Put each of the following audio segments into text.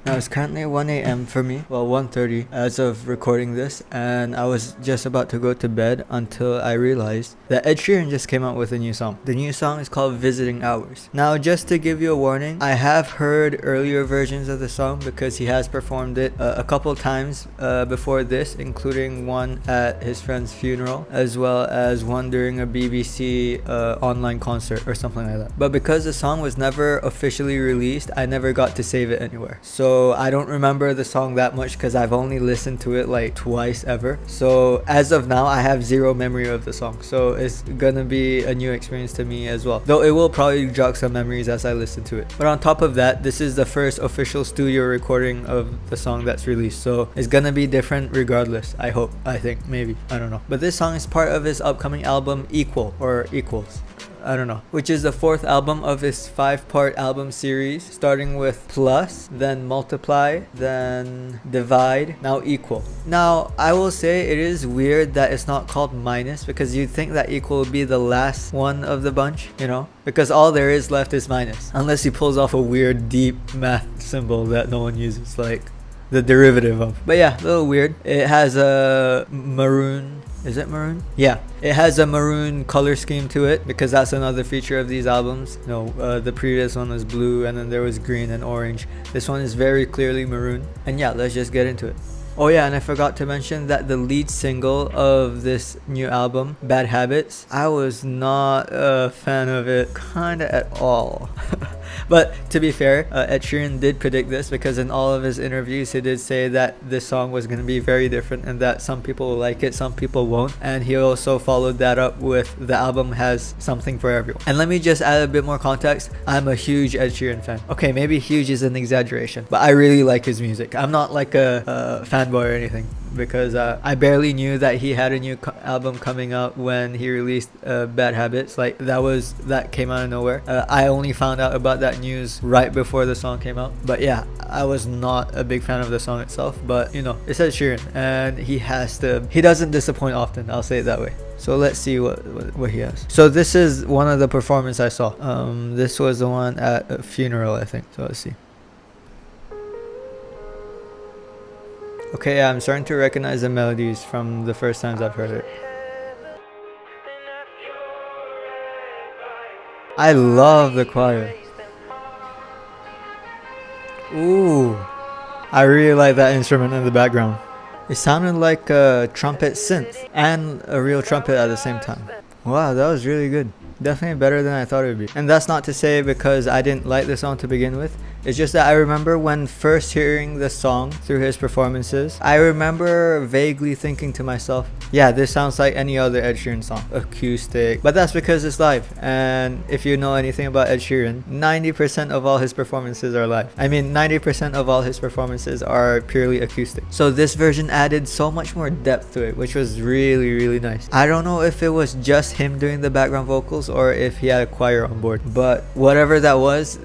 Now it's currently 1 a.m. for me, well 1:30 as of recording this, and I was just about to go to bed until I realized that Ed Sheeran just came out with a new song. The new song is called Visiting Hours. Now just to give you a warning, I have heard earlier versions of the song because he has performed it a couple times before this, including one at his friend's funeral as well as one during a BBC online concert or something like that. But because the song was never officially released, I never got to save it anywhere. So I don't remember the song that much because I've only listened to it like twice ever. So as of now, I have zero memory of the song. So it's gonna be a new experience to me as well. Though it will probably jog some memories as I listen to it. But on top of that, this is the first official studio recording of the song that's released. So it's gonna be different regardless. I hope. I think. Maybe. I don't know. But this song is part of his upcoming album Equal or Equals. I don't know, which is the fourth album of his 5-part album series, starting with Plus, then Multiply, then Divide, now Equal. Now, I will say it is weird that it's not called Minus, because you'd think that Equal would be the last one of the bunch, you know? Because all there is left is minus. Unless he pulls off a weird, deep math symbol that no one uses, like the derivative of. But yeah, a little weird. It has a maroon. Is it maroon? Yeah, it has a maroon color scheme to it because that's another feature of these albums. The previous one was blue and then there was green and orange. This one is very clearly maroon. And yeah, let's just get into it. Oh yeah, and I forgot to mention that the lead single of this new album, Bad Habits, I was not a fan of it kinda at all. But to be fair, Ed Sheeran did predict this because in all of his interviews he did say that this song was going to be very different and that some people will like it, some people won't. And he also followed that up with the album has something for everyone. And let me just add a bit more context. I'm a huge Ed Sheeran fan. Okay, maybe huge is an exaggeration, but I really like his music. I'm not like a fanboy or anything, because I barely knew that he had a new album coming out when he released Bad Habits. Like that came out of nowhere. I only found out about that news right before the song came out. But yeah, I was not a big fan of the song itself, but you know, it's Ed Sheeran and he doesn't disappoint often, I'll say it that way. So let's see what he has. So this is one of the performances I saw. This was the one at a funeral, I think. So let's see. Okay, yeah, I'm starting to recognize the melodies from the first times I've heard it. I love the choir. Ooh, I really like that instrument in the background. It sounded like a trumpet synth and a real trumpet at the same time. Wow, that was really good. Definitely better than I thought it would be. And that's not to say because I didn't like the song to begin with. It's just that I remember when first hearing the song through his performances, I remember vaguely thinking to myself, yeah, this sounds like any other Ed Sheeran song. Acoustic. But that's because it's live. And if you know anything about Ed Sheeran, 90% of all his performances are live. I mean, 90% of all his performances are purely acoustic. So this version added so much more depth to it, which was really, really nice. I don't know if it was just him doing the background vocals or if he had a choir on board. But whatever that was,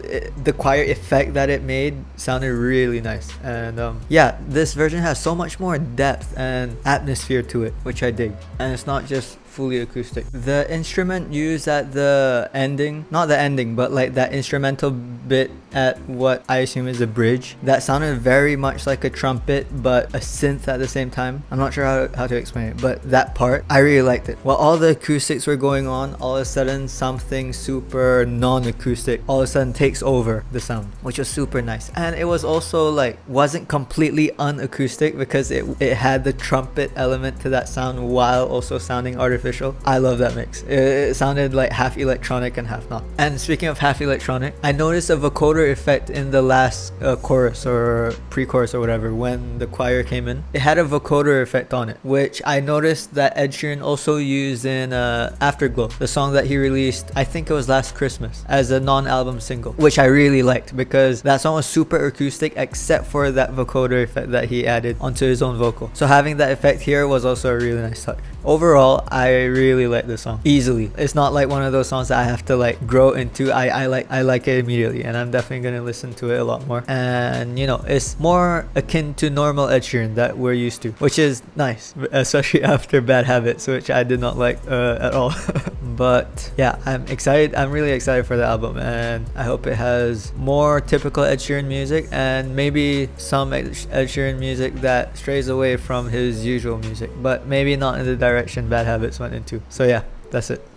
the choir effect that it made sounded really nice. And yeah, this version has so much more depth and atmosphere to it, which I dig. And it's not just fully acoustic. The instrument used at the ending, not the ending, but like that instrumental bit at what I assume is a bridge, that sounded very much like a trumpet but a synth at the same time. I'm not sure how to explain it, but that part, I really liked it. While all the acoustics were going on, all of a sudden something super non-acoustic all of a sudden takes over the sound, which was super nice. And it was also like, wasn't completely unacoustic because it had the trumpet element to that sound while also sounding artificial. I love that mix. It sounded like half electronic and half not. And speaking of half electronic, I noticed a vocoder effect in the last chorus or pre-chorus or whatever when the choir came in. It had a vocoder effect on it, which I noticed that Ed Sheeran also used in Afterglow, the song that he released, I think it was last Christmas, as a non-album single, which I really liked because that song was super acoustic except for that vocoder effect that he added onto his own vocal. So having that effect here was also a really nice touch. Overall, I really like this song easily. It's not like one of those songs that I have to like grow into. I like it immediately, and I'm definitely gonna listen to it a lot more. And you know, it's more akin to normal Ed Sheeran that we're used to, which is nice, especially after Bad Habits, which I did not like at all. But yeah, I'm excited. I'm really excited for the album, and I hope it has more typical Ed Sheeran music and maybe some Ed Sheeran music that strays away from his usual music, but maybe not in the direction Bad Habits went into. So yeah, that's it.